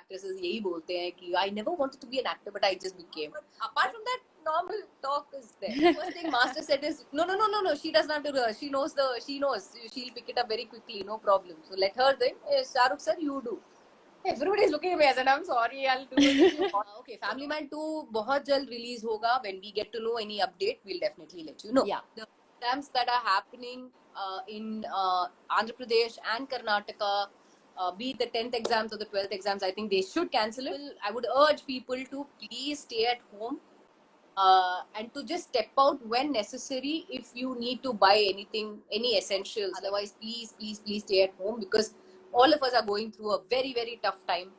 actresses यही बोलते हैं कि I never wanted to be an actor, but I just became. Apart from that, normal talk is there. First thing Master said is no. She doesn't have to do it. She knows. She'll pick it up very quickly. No problem. So let her then. Shahrukh sir, you do. Everybody is looking at me as and I'm sorry. I'll do it if you want. Okay, Family Man 2 बहुत जल्द release होगा. When we get to know any update, we'll definitely let you know. Yeah. The exams that are happening in Andhra Pradesh and Karnataka, be it the 10th exams or the 12th exams, I think they should cancel it. I would urge people to please stay at home and to just step out when necessary if you need to buy anything, any essentials. Otherwise, please stay at home because all of us are going through a very, very tough time.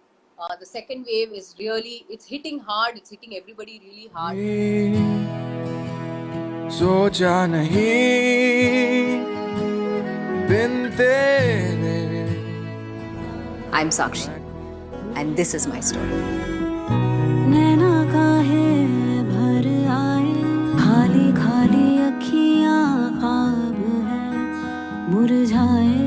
The second wave is really, it's hitting hard. It's hitting everybody really hard. सोचा नहीं बिन तेरे I'm Sakshi, and this is my story. नैना काहे भर आए खाली खाली अखियां ख्वाब है मुरझाए.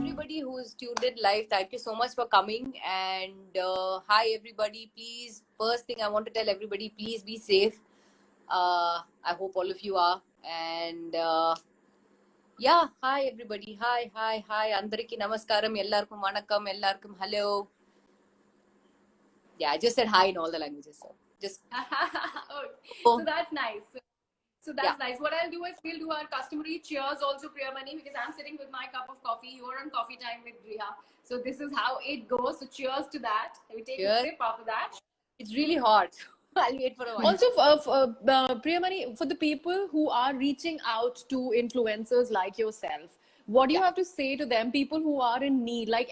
Everybody who is tuned in live, thank you so much for coming. And hi everybody, please, first thing I want to tell everybody, please be safe. I hope all of you are. And yeah, hi everybody, hi andariki namaskaram, ellarkum vanakkam, ellarkum hello. Yeah, I just said hi in all the languages, so just So that's nice. So that's Yeah. nice. What I'll do is we'll do our customary cheers also, Priyamani, because I'm sitting with my cup of coffee. You're on coffee time with Riha. So this is how it goes. So cheers to that. We take Cheers. a sip after that. it's really hot. I'll wait for a while. Also, Priyamani, for the people who are reaching out to influencers like yourself, what do you have to say to them, people who are in need? Like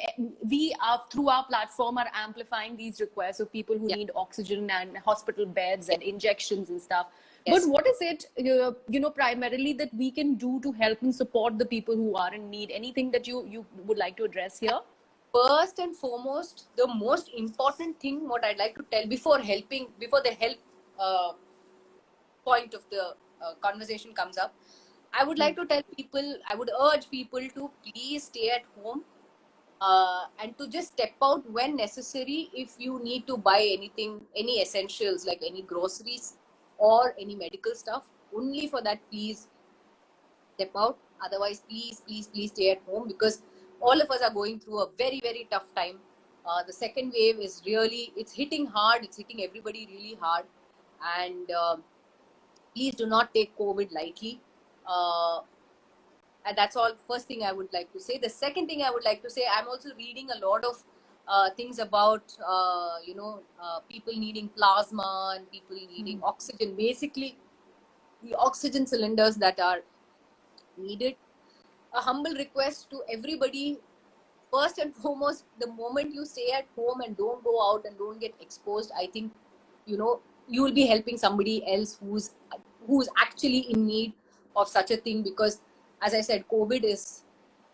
we are, through our platform, are amplifying these requests of people who need oxygen and hospital beds and injections and stuff. Yes. But what is it, primarily that we can do to help and support the people who are in need? Anything that you would like to address here? First and foremost, the most important thing what I'd like to tell before the help point of the conversation comes up, I would like to tell people, I would urge people to please stay at home and to just step out when necessary if you need to buy anything, any essentials like any groceries or any medical stuff. Only for that, please step out. Otherwise, please stay at home because all of us are going through a very, very tough time. The second wave is really, it's hitting hard. It's hitting everybody really hard. And please do not take COVID lightly. And that's all. First thing I would like to say. The second thing I would like to say, I'm also reading a lot of things about, people needing plasma and people needing oxygen. Basically, the oxygen cylinders that are needed. A humble request to everybody, first and foremost, the moment you stay at home and don't go out and don't get exposed, I think, you will be helping somebody else who's actually in need of such a thing. Because as I said, COVID is,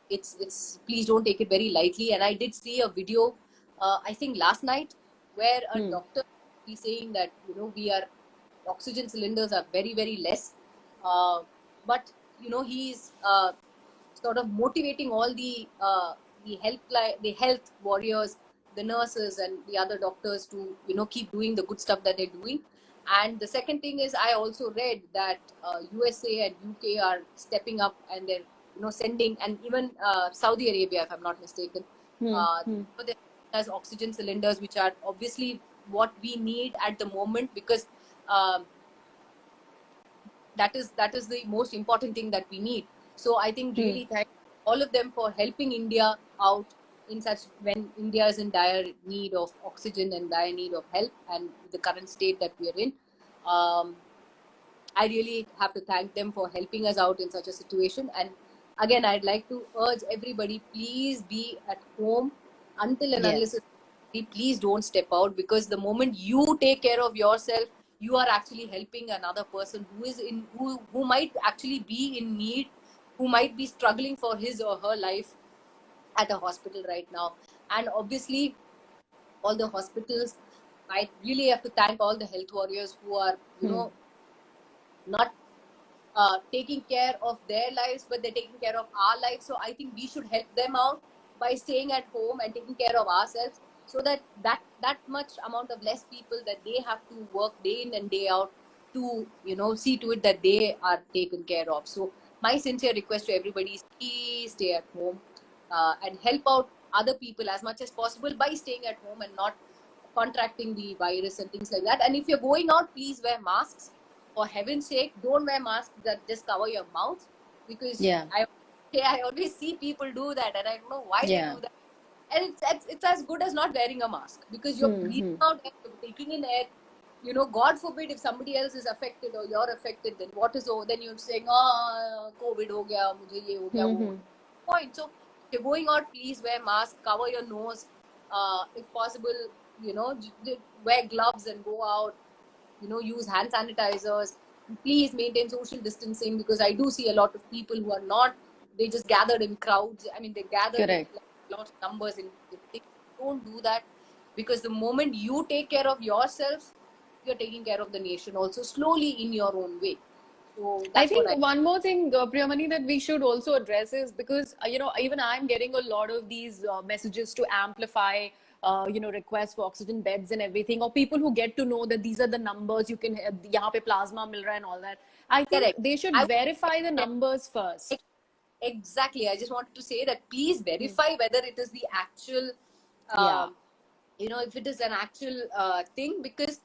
it's please don't take it very lightly. And I did see a video, I think last night, where a doctor is saying that, oxygen cylinders are very, very less. But, he's sort of motivating all the health warriors, the nurses and the other doctors to keep doing the good stuff that they're doing. And the second thing is, I also read that USA and UK are stepping up and they're sending, and even Saudi Arabia, if I'm not mistaken, there's oxygen cylinders, which are obviously what we need at the moment, because that is the most important thing that we need. So I think really thank all of them for helping India out in such, when India is in dire need of oxygen and dire need of help, and the current state that we are in. I really have to thank them for helping us out in such a situation. And again, I'd like to urge everybody, please be at home until and unless please don't step out, because the moment you take care of yourself, you are actually helping another person who might actually be in need, who might be struggling for his or her life at a hospital right now. And obviously, all the hospitals, I really have to thank all the health warriors who are, not taking care of their lives, but they're taking care of our lives. So I think we should help them out by staying at home and taking care of ourselves. so that that much amount of less people that they have to work day in and day out to see to it that they are taken care of. So my sincere request to everybody is please stay at home and help out other people as much as possible by staying at home and not contracting the virus and things like that. And if you're going out, please wear masks. For heaven's sake, don't wear masks that just cover your mouth, because Yeah. I always see people do that, and I don't know why Yeah. they do that. And it's as good as not wearing a mask, because you're breathing out air, you're taking in air. God forbid if somebody else is affected or you're affected, then what is over? Then you're saying, COVID ho gaya, mujhe ye ho gaya, wo. Point. So if you're going out, please wear mask, cover your nose, if possible, wear gloves and go out. Use hand sanitizers. Please maintain social distancing, because I do see a lot of people who are not. They just gathered in crowds. I mean, they gathered Correct. in lots of numbers. Don't do that, because the moment you take care of yourself, you're taking care of the nation also, slowly in your own way. So I that's think what one more thing, Priyamani, that we should also address is because, even I'm getting a lot of these messages to amplify, requests for oxygen beds and everything, or people who get to know that these are the numbers you can, yahan pe plasma mil raha hai and all that. I think Correct. they should verify the numbers first. Exactly. I just wanted to say that please verify whether it is the actual, Yeah. if it is an actual thing, because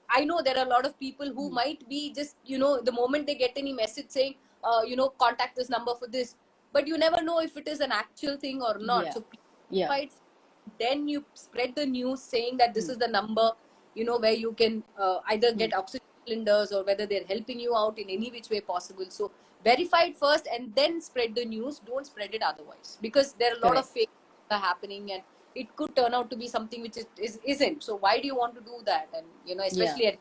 I know there are a lot of people who might be just, the moment they get any message saying, contact this number for this, but you never know if it is an actual thing or not. Yeah. So Yeah. verify it. Then you spread the news saying that this is the number, where you can either get oxygen cylinders, or whether they're helping you out in any which way possible. So verify it first and then spread the news. Don't spread it otherwise, because there are a lot of fake things happening, and it could turn out to be something which isn't. So why do you want to do that? And especially at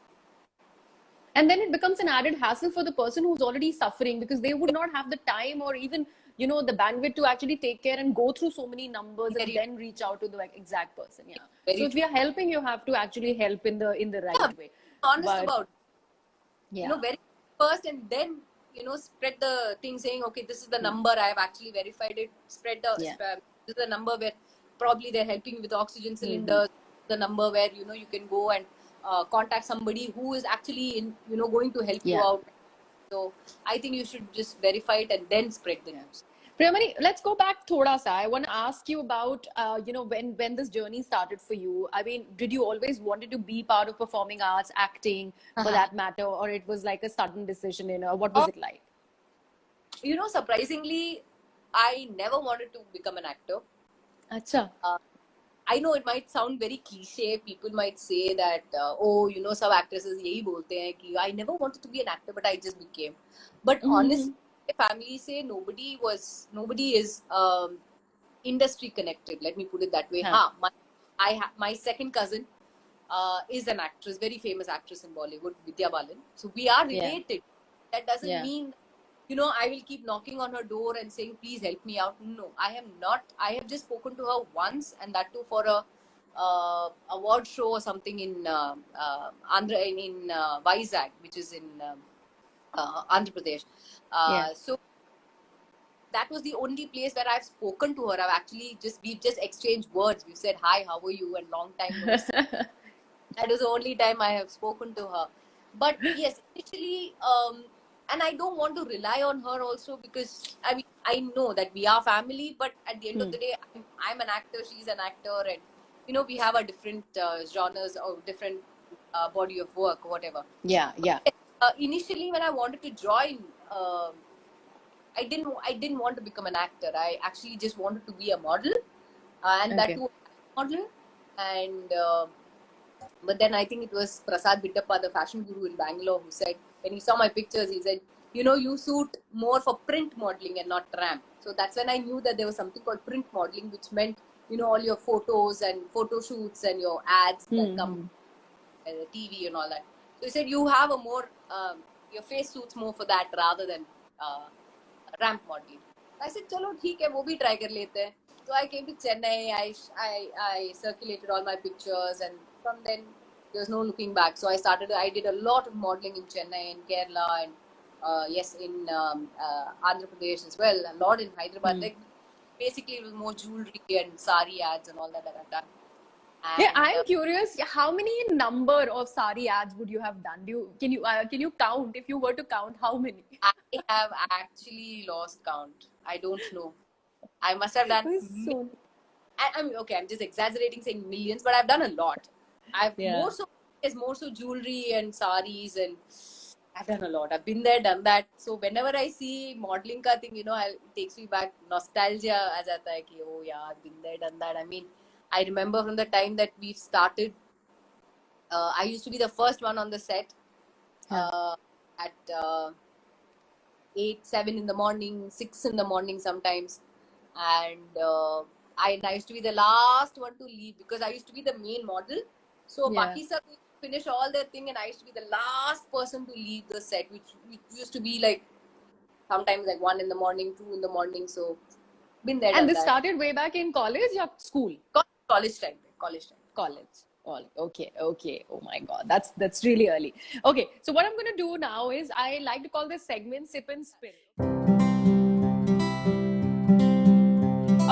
And then it becomes an added hassle for the person who's already suffering, because they would not have the time or even the bandwidth to actually take care and go through so many numbers and Very- then reach out to the exact person. Yeah. Very So if you're helping, you have to actually help in the right way. honest But- about it. Yeah. Very first, and then spread the thing saying, okay, this is the number, I have actually verified it. Spread the this is the number where probably they're helping with oxygen cylinders. The number where you can go and contact somebody who is actually going to help you out. So I think you should just verify it and then spread the news. Priyamani, let's go back thoda sa. I want to ask you about, when this journey started for you. I mean, did you always wanted to be part of performing arts, acting, for that matter, or it was like a sudden decision? What was it like? Surprisingly, I never wanted to become an actor. Acha. I know it might sound very cliche. People might say that, some actresses yahi bolte hain ki I never wanted to be an actor, but I just became. But honestly, my family say nobody is industry connected. Let me put it that way. My second cousin is an actress, very famous actress in Bollywood, Vidya Balan. So we are related. That doesn't mean I will keep knocking on her door and saying, please help me out. No, I am not. I have just spoken to her once, and that too for a award show or something in Andhra, in Vizag, which is in Andhra Pradesh. So that was the only place where I've spoken to her. We've just exchanged words. We've said, hi, how are you? And long time no see. That is the only time I have spoken to her. But yes, initially, and I don't want to rely on her also, because I know that we are family, but at the end of the day, I'm an actor, she's an actor, and we have a different genres or different body of work, whatever. Yeah. Initially, when I wanted to join, I didn't want to become an actor. I actually just wanted to be a model, and that too, a model. And but then I think it was Prasad Vittappa, the fashion guru in Bangalore, who said, when he saw my pictures, he said, you suit more for print modeling and not ramp. So that's when I knew that there was something called print modeling, which meant, all your photos and photo shoots and your ads that come on the TV and all that. So he said, you have a more, your face suits more for that rather than ramp modeling. I said, chalo, theek hai, wo bhi try kar lete hain. So I came to Chennai, I circulated all my pictures, and from then there's no looking back. So I did a lot of modeling in Chennai and Kerala, and in Andhra Pradesh as well, a lot in Hyderabad. Like basically it was more jewelry and sari ads and all that I've done. Yeah, And I'm curious. How many number of sari ads would you have done? Can you count, if you were to count, how many? I have actually lost count. I don't know. I must have done. So I'm okay. I'm just exaggerating saying millions, but I've done a lot. I've yeah. more so jewelry and saris, and I've done a lot. I've been there, done that. So whenever I see modeling ka thing, it takes me back. Nostalgia aa jata hai ki, oh yeah, I've been there, done that. I mean, I remember from the time that we've started. I used to be the first one on the set at 8, 7 in the morning, 6 in the morning sometimes, and I used to be the last one to leave because I used to be the main model. So Yeah. Baki sir finish all their thing, and I used to be the last person to leave the set, which used to be like sometimes like 1 in the morning, 2 in the morning. So been there, And done this that. started way back in college or school? College time. College. Okay. Oh my God, that's really early. Okay, so what I'm gonna do now is I like to call this segment "Sip and Spill."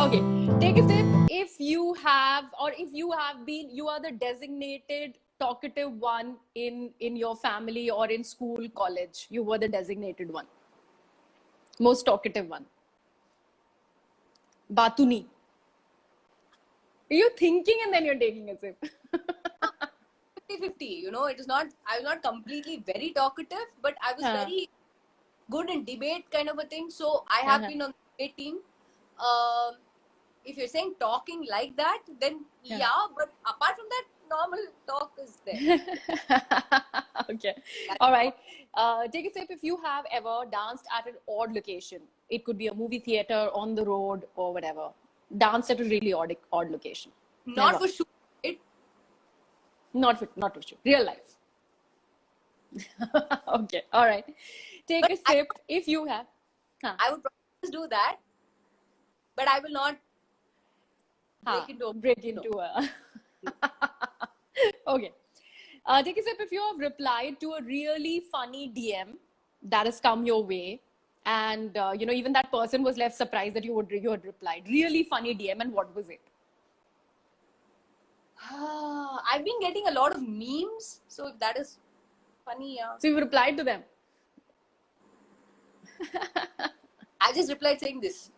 Okay, take a sip if you have, or if you have been, you are the designated talkative one in your family or in school, college. You were the designated one, most talkative one. Batuni. You're thinking and then you're taking a sip. 50-50. It is not. I was not completely very talkative, but I was very good in debate kind of a thing. So I have been on the debate team. If you're saying talking like that, then yeah. But apart from that, normal talk is there. Okay. All right. Take a sip if you have ever danced at an odd location. It could be a movie theater, on the road, or whatever. Danced at a really odd location. Not Never. for shoot. Not for sure. Real life. Okay. All right. Take a sip if you have. I would probably do that, but I will not break into a. Okay. Take a sip if you have replied to a really funny DM that has come your way, and even that person was left surprised that you had replied. Really funny DM, and what was it? I've been getting a lot of memes, so if that is funny, yeah. So you replied to them. I just replied saying this.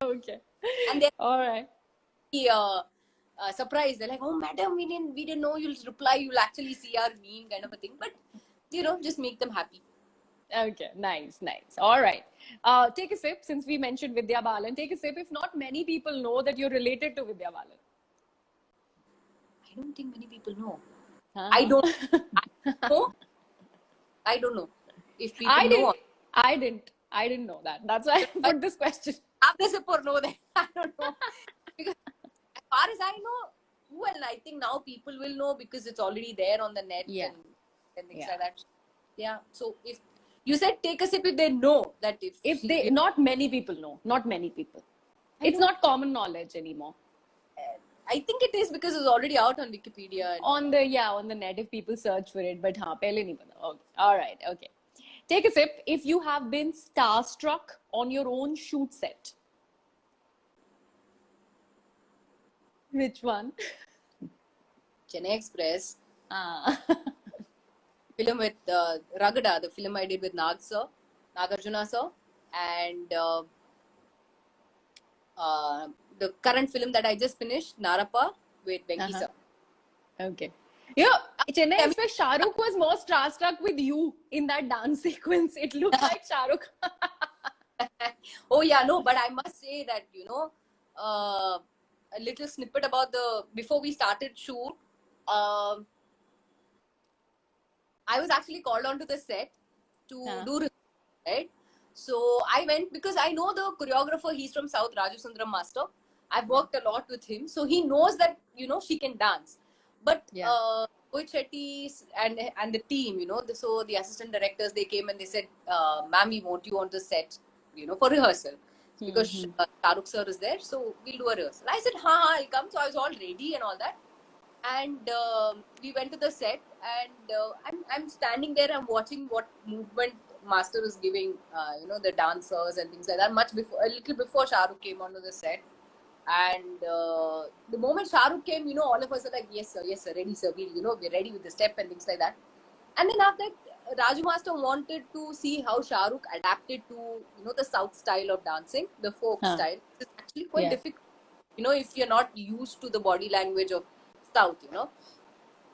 Okay. And they're all right. Surprised. They're like, "Oh, madam, we didn't know you'll reply. You'll actually see our meme," kind of a thing. But just make them happy. Okay, nice. All right. Take a sip since we mentioned Vidya Balan. Take a sip if not many people know that you're related to Vidya Balan. I don't think many people know. I don't know. I don't know if people know. I didn't know that. That's why I put this question. After sip or no, then I don't know. Because as far as I know, well, I think now people will know because it's already there on the net and things like that. Yeah. So if you said take a sip, if they know that if they not many people know. Not many people. It's not common knowledge anymore. I think it is because it's already out on Wikipedia. On the net if people search for it. But pehle nahi pata. Okay. All right. Okay. Take a sip if you have been starstruck on your own shoot set. Which one? Chennai Express. Film with Ragada, the film I did with Nagarjuna sir, and the current film that I just finished, Narappa, with Venki sir. Okay. Yeah, Chennai Express, Shah Rukh was more starstruck with you in that dance sequence. It looked like Shah Rukh. Oh yeah, no, but I must say that, a little snippet about before we started shoot, I was actually called onto the set to do research, right? So I went because I know the choreographer. He's from South, Raju Sundaram Master. I've worked a lot with him, so he knows that she can dance. But Rohit Shetty and the team, so the assistant directors, they came and they said, "Ma'am, we want you on the set, for rehearsal." Because Shah Rukh sir is there, so we'll do a rehearsal. I said, I'll come. So I was all ready and all that. And we went to the set, and I'm standing there. I'm watching what movement Master is giving, the dancers and things like that. A little before Shah Rukh came onto the set. And the moment Shah Rukh came, all of us are like, yes sir, ready sir, we're ready with the step and things like that. And then after that, Raju Master wanted to see how Shah Rukh adapted to, the South style of dancing, the folk style. It's actually quite difficult, if you're not used to the body language of South,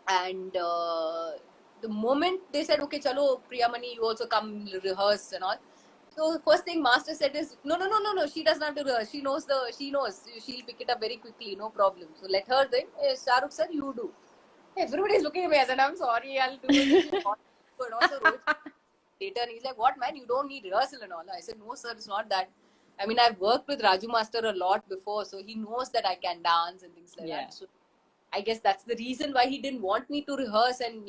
And the moment they said, okay, chalo, Priyamani, you also come rehearse and all. So first thing Master said is, no, she doesn't have to rehearse. She knows. She'll pick it up very quickly, no problem. So let her then. Shah Rukh sir, you do. Everybody is looking at me as I'm sorry, I'll do it. But also Rohit later, and he's like, what man, you don't need rehearsal and all. I said, no sir, it's not that. I mean, I've worked with Raju Master a lot before, so he knows that I can dance and things like that. So I guess that's the reason why he didn't want me to rehearse and,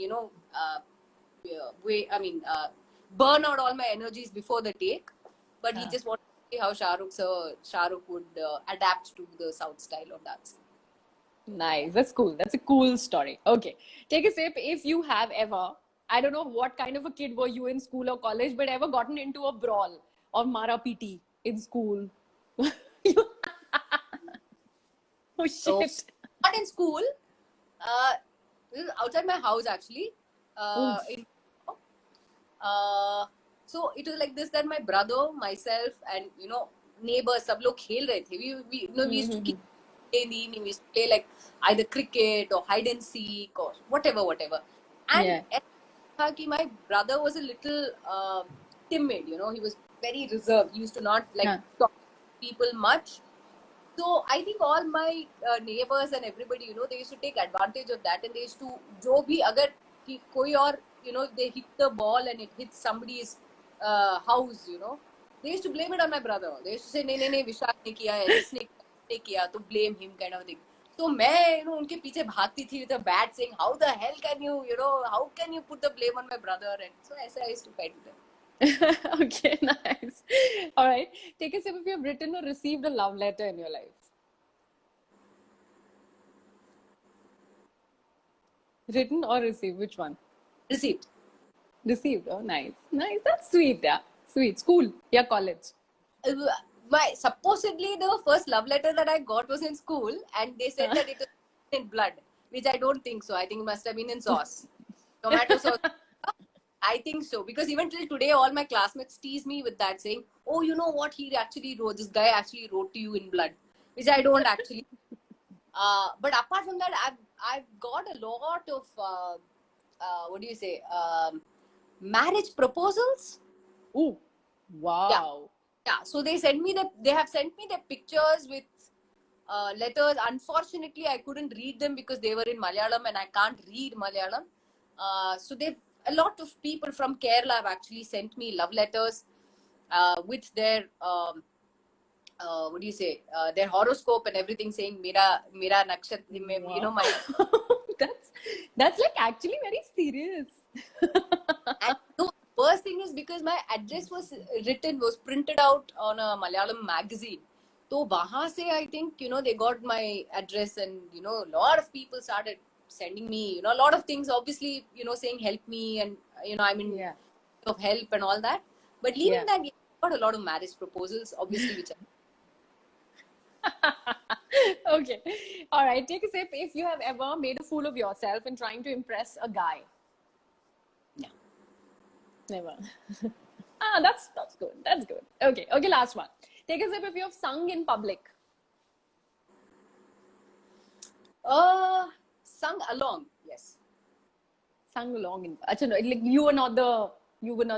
burn out all my energies before the take. But he just wanted to see how Shah Rukh would adapt to the South style of dancing. Nice. That's cool. That's a cool story. Okay. Take a sip. If you have ever, I don't know what kind of a kid were you in school or college, but ever gotten into a brawl or Mara PT in school? Oh shit. So, not in school. This is outside my house actually. So it was like this, that my brother, myself, and neighbors, sab log khel rahe the. We used to keep in the evening. We used to play like either cricket or hide and seek or whatever. And my brother was a little timid. He was very reserved. He used to not talk to people much. So I think all my neighbors and everybody, they used to take advantage of that, and they used to, jo bhi agar koi aur, they hit the ball and it hits somebody's house, they used to blame it on my brother. They used to say, nahi, Vishal ne kiya hai, isne kiya, to blame him, kind of thing. So मैं, उनके पीछे भागती थी with a bat, saying, how the hell can you, how can you put the blame on my brother? And so I used to fight with them. Okay, nice. All right. Take a sip if you have written or received a love letter in your life. Written or received? Which one? Received. Received. Oh, nice. Nice. That's sweet. Yeah. Sweet. School. Yeah, college. Supposedly the first love letter that I got was in school, and they said that it was in blood, which I don't think so. I think it must have been in sauce. Tomato sauce. I think so, because even till today, all my classmates tease me with that, saying, oh, you know what he actually wrote? This guy actually wrote to you in blood, which I don't actually. But apart from that, I've got a lot of, marriage proposals. Oh, wow. Yeah. So they have sent me the pictures with letters. Unfortunately, I couldn't read them because they were in Malayalam and I can't read Malayalam. So a lot of people from Kerala have actually sent me love letters with their their horoscope and everything, saying mera nakshatra, my. That's like actually very serious. And the worst thing is, because my address was printed out on a Malayalam magazine. So wahan se, I think, they got my address, and a lot of people started sending me, a lot of things, obviously, saying help me, and I'm in need of help and all that. But leaving that, I got a lot of marriage proposals, obviously, which Okay. All right. Take a sip. If you have ever made a fool of yourself in trying to impress a guy. No. Never. That's good. That's good. Okay. Okay. Last one. Take a sip if you have sung in public. Sung along, yes. Sung along in. Actually, no, like you were not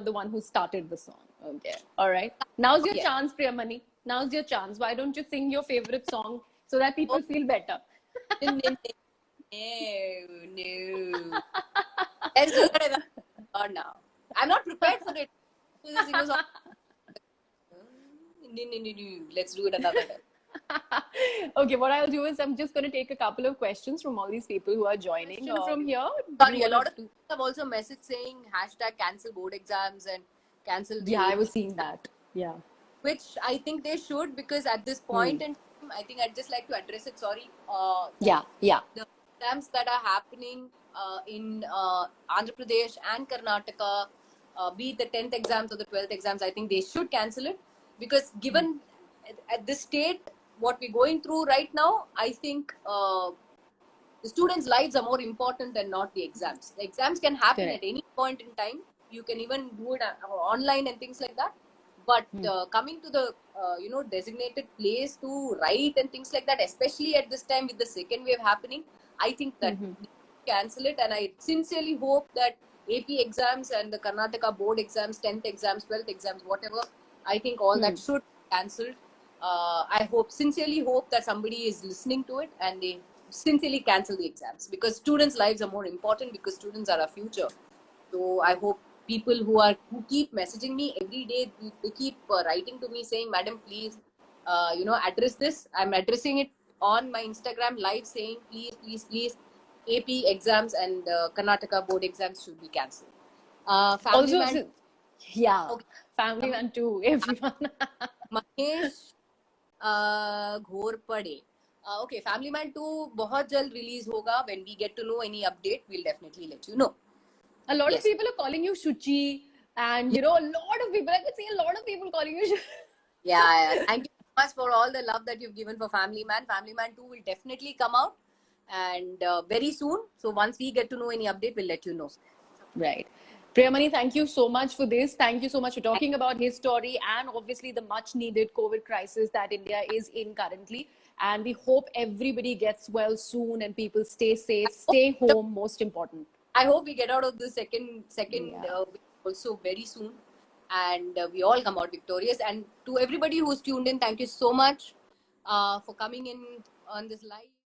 the one who started the song. Okay. All right. Now's your chance, Priyamani. Now's your chance. Why don't you sing your favorite song so that people feel better? No. Let's do that now. I'm not prepared for it. Let's do it another time. Okay, what I'll do is I'm just going to take a couple of questions from all these people who are joining from here. Sorry, a lot of people have also messaged saying #cancel board exams and cancel. Yeah, I was seeing that. Yeah. Which I think they should, because at this point in time, I think I'd just like to address it. Sorry. Yeah. The exams that are happening in Andhra Pradesh and Karnataka, be it the 10th exams or the 12th exams, I think they should cancel it, because given at this state, what we're going through right now, I think the students' lives are more important than not the exams. The exams can happen Correct. at any point in time. You can even do it online and things like that. But coming to the designated place to write and things like that, especially at this time with the second wave happening, I think that we cancel it. And I sincerely hope that AP exams and the Karnataka board exams, 10th exams, 12th exams, whatever, I think all that should be cancelled. I sincerely hope that somebody is listening to it and they sincerely cancel the exams, because students' lives are more important, because students are our future. So I hope people who keep messaging me every day, they keep writing to me saying, "Madam, please, address this." I'm addressing it on my Instagram live, saying, "Please, please, please, AP exams and Karnataka board exams should be cancelled." Family Also, Man, yeah, okay. Family Man too, everyone. Mahesh Ghorpade. Okay, Family Man 2 बहुत जल्द release होगा. When we get to know any update, we'll definitely let you know. A lot Yes. of people are calling you Shuchi, and a lot of people, I could see a lot of people calling you Shuchi. Yeah. Thank you so much for all the love that you've given for Family Man. Family Man 2 will definitely come out, and very soon. So once we get to know any update, we'll let you know. Right. Priyamani, thank you so much for this. Thank you so much for talking about his story and obviously the much needed COVID crisis that India is in currently. And we hope everybody gets well soon and people stay safe, stay home, most important. I hope we get out of the second Yeah. wave also very soon, and we all come out victorious. And to everybody who's tuned in, thank you so much for coming in on this live.